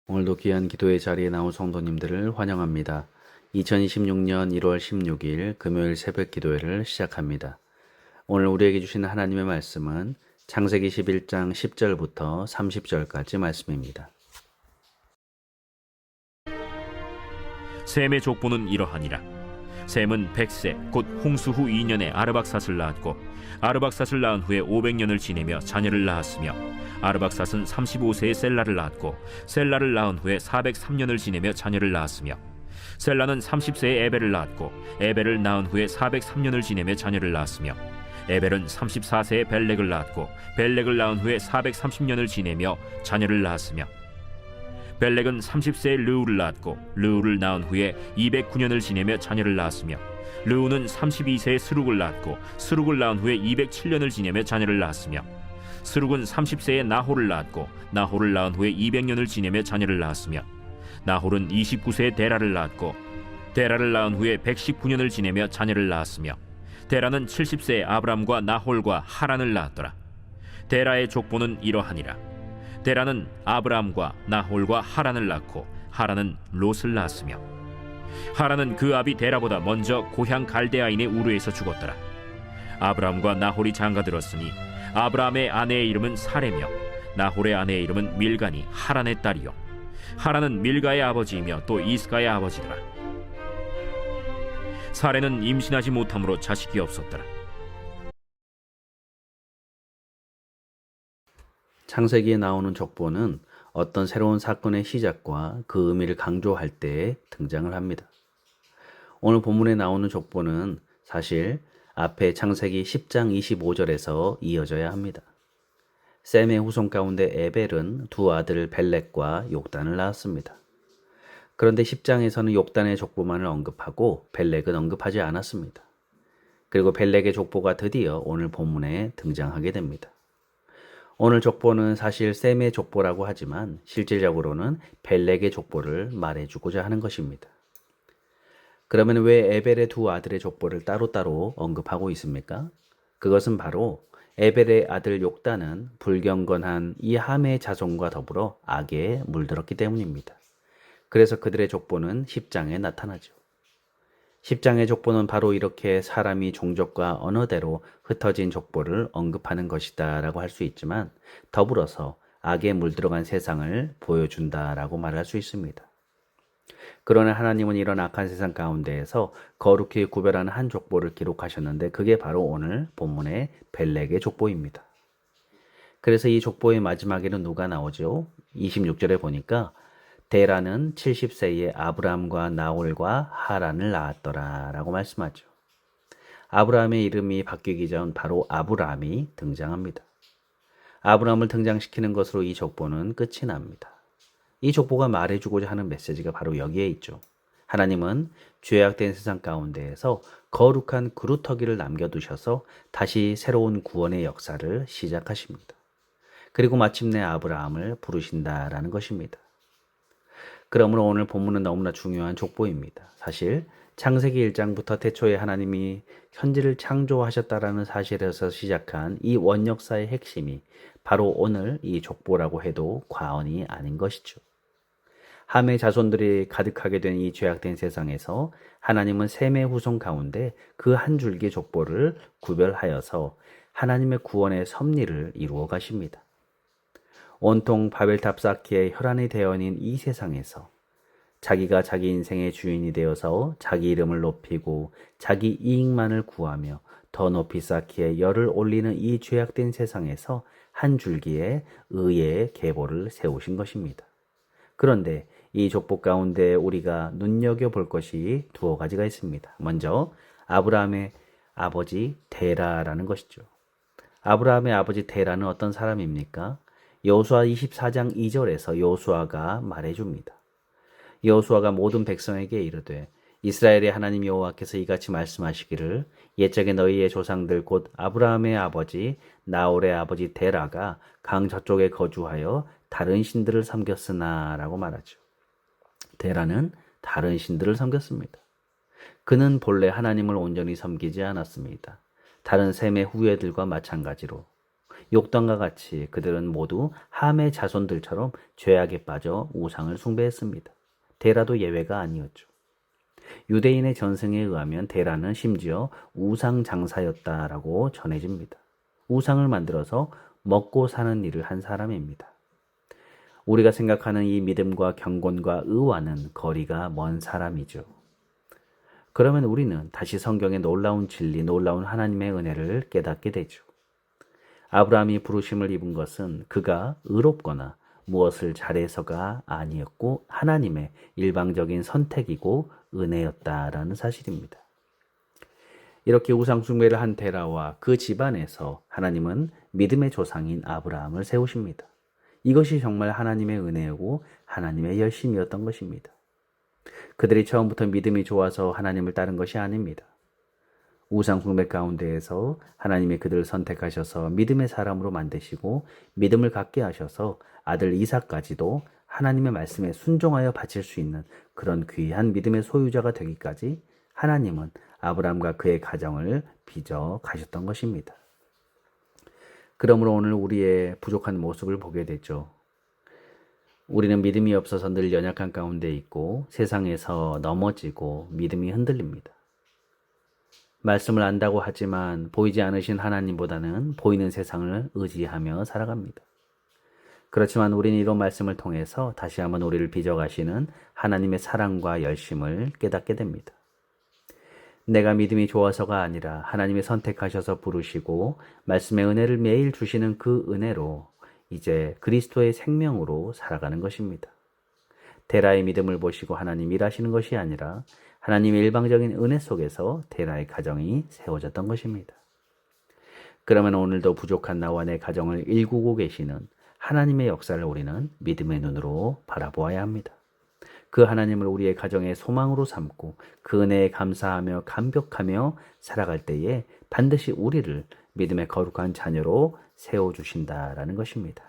오늘도 귀한 기도의 자리에 나온 성도님들을 환영합니다. 2026년 1월 16일 금요일 새벽 기도회를 시작합니다. 오늘 우리에게 주시는 하나님의 말씀은 창세기 11장 10절부터 30절까지 말씀입니다. 셈의 족보는 이러하니라. 셈은 100세 곧 홍수 후 2년에 아르박삿을 낳았고, 아르박삿을 낳은 후에 500년을 지내며 자녀를 낳았으며, 아르박삿은 35세에 셀라를 낳았고, 셀라를 낳은 후에 403년을 지내며 자녀를 낳았으며, 셀라는 30세에 에벨을 낳았고, 에벨을 낳은 후에 403년을 지내며 자녀를 낳았으며, 에벨은 34세에 벨렉을 낳았고, 벨렉을 낳은 후에 430년을 지내며 자녀를 낳았으며, 벨렉은 30세에 르우를 낳았고, 르우를 낳은 후에 209년을 지내며 자녀를 낳았으며, 르우는 32세에 스룩을 낳았고, 스룩을 낳은 후에 207년을 지내며 자녀를 낳았으며, 스룩은 30세에 나홀을 낳았고, 나홀을 낳은 후에 200년을 지내며 자녀를 낳았으며, 나홀은 29세에 데라를 낳았고, 데라를 낳은 후에 119년을 지내며 자녀를 낳았으며, 데라는 70세에 아브람과 나홀과 하란을 낳았더라. 데라의 족보는 이러하니라. 데라는 아브람과 나홀과 하란을 낳고, 하란은 롯을 낳았으며, 하란은 그 아비 데라보다 먼저 고향 갈대아인의 우르에서 죽었더라. 아브람과 나홀이 장가들었으니 아브람의 아내의 이름은 사레며, 나홀의 아내의 이름은 밀가니 하란의 딸이요, 하란은 밀가의 아버지이며 또 이스가의 아버지더라. 사레는 임신하지 못함으로 자식이 없었더라. 창세기에 나오는 족보는 어떤 새로운 사건의 시작과 그 의미를 강조할 때 등장을 합니다. 오늘 본문에 나오는 족보는 사실 앞에 창세기 10장 25절에서 이어져야 합니다. 셈의 후손 가운데 에벨은 두 아들 벨렉과 욕단을 낳았습니다. 그런데 10장에서는 욕단의 족보만을 언급하고 벨렉은 언급하지 않았습니다. 그리고 벨렉의 족보가 드디어 오늘 본문에 등장하게 됩니다. 오늘 족보는 사실 셈의 족보라고 하지만 실질적으로는 벨렉의 족보를 말해주고자 하는 것입니다. 그러면 왜 에벨의 두 아들의 족보를 따로따로 언급하고 있습니까? 그것은 바로 에벨의 아들 욕단은 불경건한 이 함의 자손과 더불어 악에 물들었기 때문입니다. 그래서 그들의 족보는 10장에 나타나죠. 10장의 족보는 바로 이렇게 사람이 종족과 언어대로 흩어진 족보를 언급하는 것이다 라고 할 수 있지만, 더불어서 악에 물들어간 세상을 보여준다 라고 말할 수 있습니다. 그러나 하나님은 이런 악한 세상 가운데에서 거룩히 구별하는 한 족보를 기록하셨는데, 그게 바로 오늘 본문의 벨렉의 족보입니다. 그래서 이 족보의 마지막에는 누가 나오죠? 26절에 보니까 데라는 70세에 아브람과 나홀과 하란을 낳았더라 라고 말씀하죠. 아브람의 이름이 바뀌기 전 바로 아브람이 등장합니다. 아브람을 등장시키는 것으로 이 족보는 끝이 납니다. 이 족보가 말해주고자 하는 메시지가 바로 여기에 있죠. 하나님은 죄악된 세상 가운데에서 거룩한 그루터기를 남겨두셔서 다시 새로운 구원의 역사를 시작하십니다. 그리고 마침내 아브라함을 부르신다라는 것입니다. 그러므로 오늘 본문은 너무나 중요한 족보입니다. 사실 창세기 1장부터 태초에 하나님이 천지를 창조하셨다라는 사실에서 시작한 이 원역사의 핵심이 바로 오늘 이 족보라고 해도 과언이 아닌 것이죠. 함의 자손들이 가득하게 된 이 죄악된 세상에서 하나님은 셈의 후손 가운데 그 한 줄기 족보를 구별하여서 하나님의 구원의 섭리를 이루어 가십니다. 온통 바벨탑 쌓기에 혈안의 대원인 이 세상에서 자기가 자기 인생의 주인이 되어서 자기 이름을 높이고 자기 이익만을 구하며 더 높이 쌓기에 열을 올리는 이 죄악된 세상에서 한 줄기의 의의 계보를 세우신 것입니다. 그런데 이 족보 가운데 우리가 눈여겨볼 것이 두어 가지가 있습니다. 먼저 아브라함의 아버지 데라라는 것이죠. 아브라함의 아버지 데라는 어떤 사람입니까? 여호수아 24장 2절에서 여호수아가 말해줍니다. 여호수아가 모든 백성에게 이르되 이스라엘의 하나님 여호와께서 이같이 말씀하시기를 옛적에 너희의 조상들 곧 아브라함의 아버지 나홀의 아버지 데라가 강 저쪽에 거주하여 다른 신들을 섬겼으나 라고 말하죠. 데라는 다른 신들을 섬겼습니다. 그는 본래 하나님을 온전히 섬기지 않았습니다. 다른 셈의 후예들과 마찬가지로 욕당과 같이 그들은 모두 함의 자손들처럼 죄악에 빠져 우상을 숭배했습니다. 데라도 예외가 아니었죠. 유대인의 전승에 의하면 데라는 심지어 우상 장사였다라고 전해집니다. 우상을 만들어서 먹고 사는 일을 한 사람입니다. 우리가 생각하는 이 믿음과 경건과 의와는 거리가 먼 사람이죠. 그러면 우리는 다시 성경의 놀라운 진리, 놀라운 하나님의 은혜를 깨닫게 되죠. 아브라함이 부르심을 입은 것은 그가 의롭거나 무엇을 잘해서가 아니었고 하나님의 일방적인 선택이고 은혜였다라는 사실입니다. 이렇게 우상숭배를 한 데라와 그 집안에서 하나님은 믿음의 조상인 아브라함을 세우십니다. 이것이 정말 하나님의 은혜이고 하나님의 열심이었던 것입니다. 그들이 처음부터 믿음이 좋아서 하나님을 따른 것이 아닙니다. 우상숭배 가운데에서 하나님이 그들을 선택하셔서 믿음의 사람으로 만드시고 믿음을 갖게 하셔서 아들 이삭까지도 하나님의 말씀에 순종하여 바칠 수 있는 그런 귀한 믿음의 소유자가 되기까지 하나님은 아브라함과 그의 가정을 빚어 가셨던 것입니다. 그러므로 오늘 우리의 부족한 모습을 보게 되죠. 우리는 믿음이 없어서 늘 연약한 가운데 있고 세상에서 넘어지고 믿음이 흔들립니다. 말씀을 안다고 하지만 보이지 않으신 하나님보다는 보이는 세상을 의지하며 살아갑니다. 그렇지만 우리는 이런 말씀을 통해서 다시 한번 우리를 빚어가시는 하나님의 사랑과 열심을 깨닫게 됩니다. 내가 믿음이 좋아서가 아니라 하나님이 선택하셔서 부르시고 말씀의 은혜를 매일 주시는 그 은혜로 이제 그리스도의 생명으로 살아가는 것입니다. 데라의 믿음을 보시고 하나님 일하시는 것이 아니라 하나님의 일방적인 은혜 속에서 데라의 가정이 세워졌던 것입니다. 그러면 오늘도 부족한 나와 내 가정을 일구고 계시는 하나님의 역사를 우리는 믿음의 눈으로 바라보아야 합니다. 그 하나님을 우리의 가정의 소망으로 삼고 그 은혜에 감사하며 감격하며 살아갈 때에 반드시 우리를 믿음의 거룩한 자녀로 세워주신다라는 것입니다.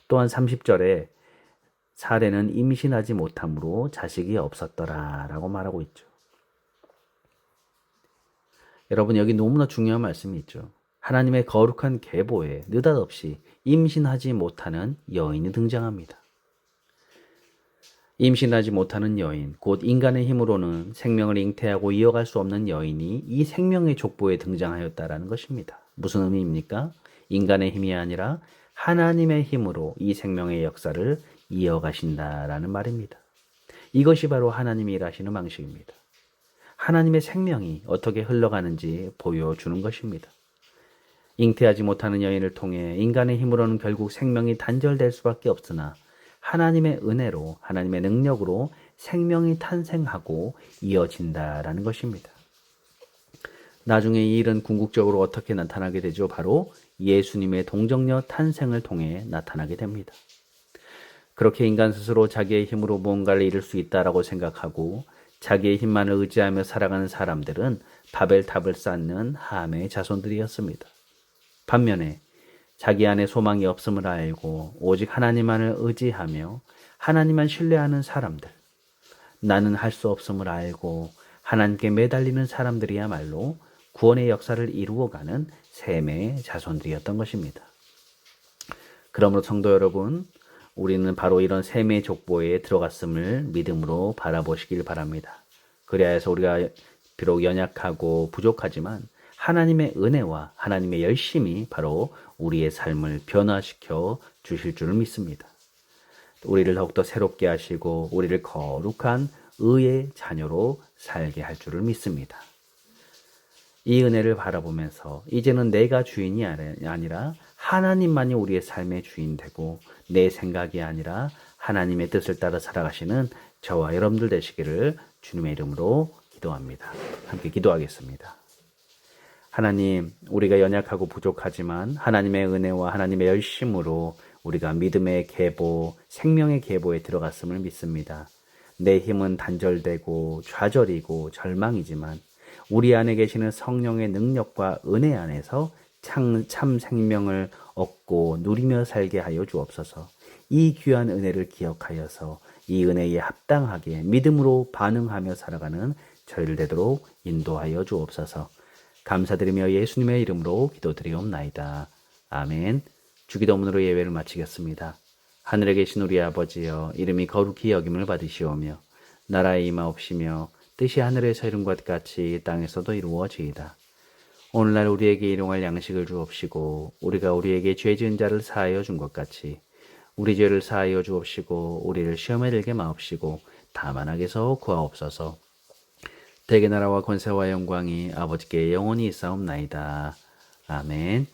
또한 30절에 사례는 임신하지 못함으로 자식이 없었더라 라고 말하고 있죠. 여러분, 여기 너무나 중요한 말씀이 있죠. 하나님의 거룩한 계보에 느닷없이 임신하지 못하는 여인이 등장합니다. 임신하지 못하는 여인, 곧 인간의 힘으로는 생명을 잉태하고 이어갈 수 없는 여인이 이 생명의 족보에 등장하였다라는 것입니다. 무슨 의미입니까? 인간의 힘이 아니라 하나님의 힘으로 이 생명의 역사를 이어가신다라는 말입니다. 이것이 바로 하나님이 일하시는 방식입니다. 하나님의 생명이 어떻게 흘러가는지 보여주는 것입니다. 잉태하지 못하는 여인을 통해 인간의 힘으로는 결국 생명이 단절될 수밖에 없으나 하나님의 은혜로 하나님의 능력으로 생명이 탄생하고 이어진다라는 것입니다. 나중에 이 일은 궁극적으로 어떻게 나타나게 되죠? 바로 예수님의 동정녀 탄생을 통해 나타나게 됩니다. 그렇게 인간 스스로 자기의 힘으로 무언가를 이룰 수 있다라고 생각하고 자기의 힘만을 의지하며 살아가는 사람들은 바벨탑을 쌓는 함의 자손들이었습니다. 반면에 자기 안에 소망이 없음을 알고 오직 하나님만을 의지하며 하나님만 신뢰하는 사람들, 나는 할 수 없음을 알고 하나님께 매달리는 사람들이야말로 구원의 역사를 이루어가는 셈의 자손들이었던 것입니다. 그러므로 성도 여러분, 우리는 바로 이런 셈의 족보에 들어갔음을 믿음으로 바라보시길 바랍니다. 그래야 해서 우리가 비록 연약하고 부족하지만 하나님의 은혜와 하나님의 열심이 바로 우리의 삶을 변화시켜 주실 줄을 믿습니다. 우리를 더욱더 새롭게 하시고 우리를 거룩한 의의 자녀로 살게 할 줄을 믿습니다. 이 은혜를 바라보면서 이제는 내가 주인이 아니라 하나님만이 우리의 삶의 주인 되고 내 생각이 아니라 하나님의 뜻을 따라 살아가시는 저와 여러분들 되시기를 주님의 이름으로 기도합니다. 함께 기도하겠습니다. 하나님, 우리가 연약하고 부족하지만 하나님의 은혜와 하나님의 열심으로 우리가 믿음의 계보, 생명의 계보에 들어갔음을 믿습니다. 내 힘은 단절되고 좌절이고 절망이지만 우리 안에 계시는 성령의 능력과 은혜 안에서 참 생명을 얻고 누리며 살게 하여 주옵소서. 이 귀한 은혜를 기억하여서 이 은혜에 합당하게 믿음으로 반응하며 살아가는 저희를 되도록 인도하여 주옵소서. 감사드리며 예수님의 이름으로 기도드리옵나이다. 아멘. 주기도문으로 예배를 마치겠습니다. 하늘에 계신 우리 아버지여, 이름이 거룩히 여김을 받으시오며 나라의 임하옵시며 뜻이 하늘에서 이룬 것 같이 땅에서도 이루어지이다. 오늘날 우리에게 일용할 양식을 주옵시고 우리가 우리에게 죄 지은 자를 사하여 준 것 같이 우리 죄를 사하여 주옵시고 우리를 시험에 들게 마옵시고 다만 악에서 구하옵소서. 대개 나라와 권세와 영광이 아버지께 영원히 있사옵나이다. 아멘.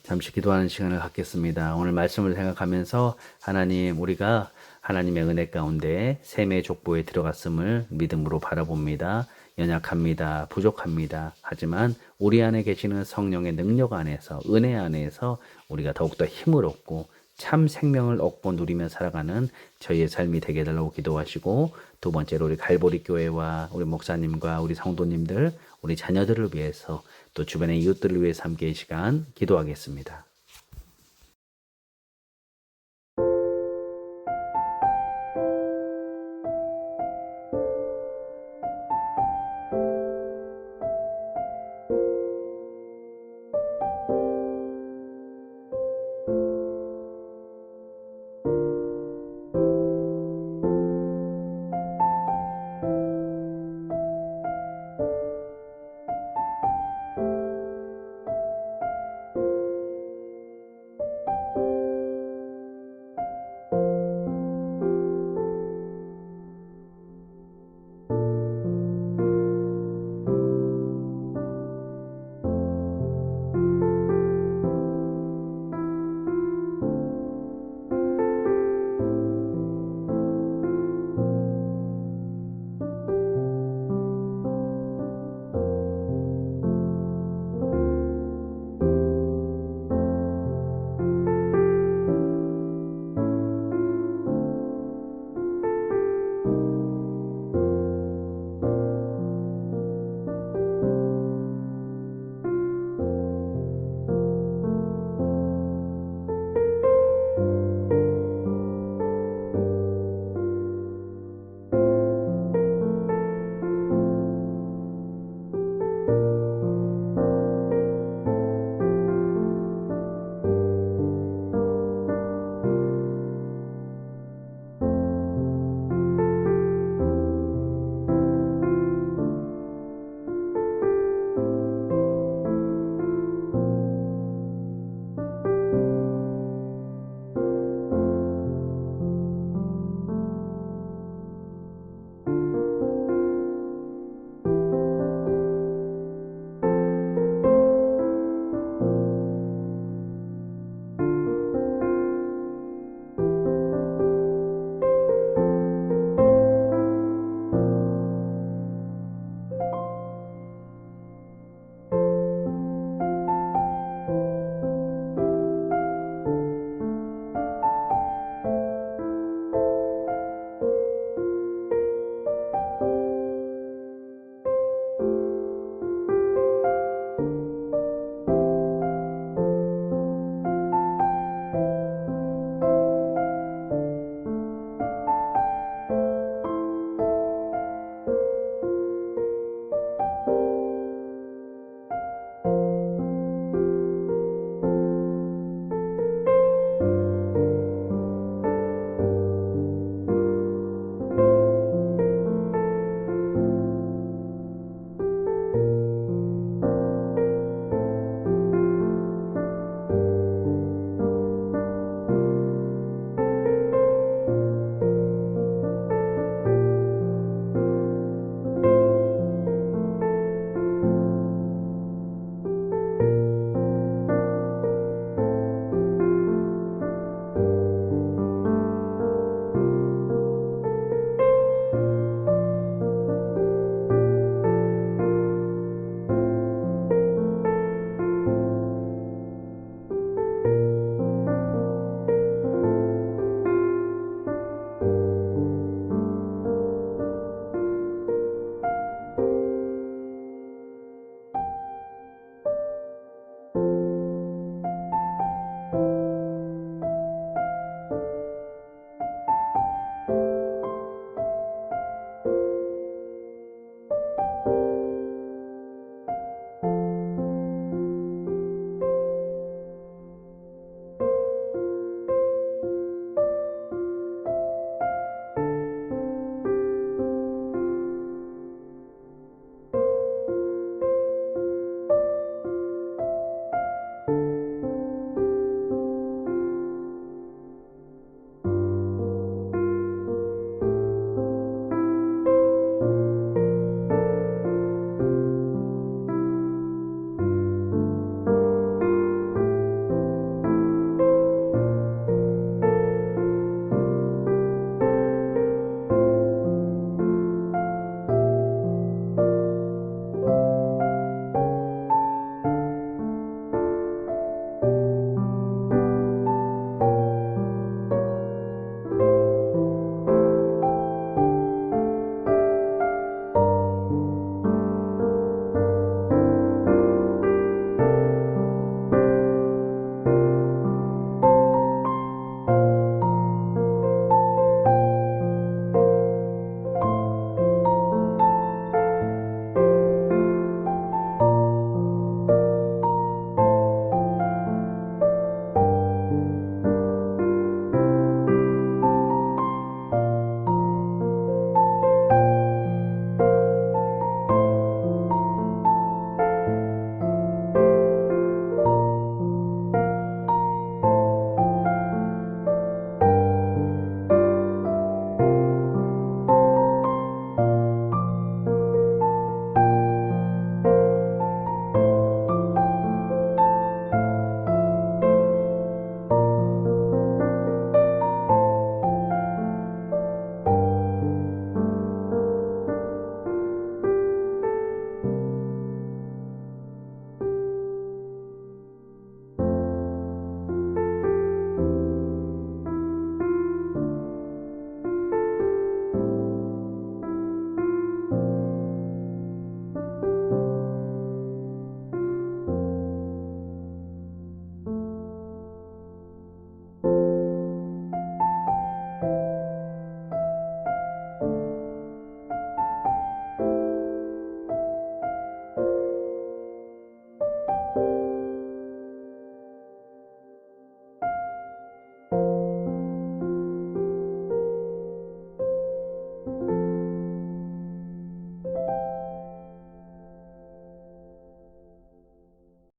잠시 기도하는 시간을 갖겠습니다. 오늘 말씀을 생각하면서 하나님, 우리가 하나님의 은혜 가운데 셈의 족보에 들어갔음을 믿음으로 바라봅니다. 연약합니다. 부족합니다. 하지만 우리 안에 계시는 성령의 능력 안에서, 은혜 안에서 우리가 더욱더 힘을 얻고 참 생명을 얻고 누리며 살아가는 저희의 삶이 되게 해달라고 기도하시고, 두 번째로 우리 갈보리 교회와 우리 목사님과 우리 성도님들, 우리 자녀들을 위해서 또 주변의 이웃들을 위해서 함께 이 시간 기도하겠습니다.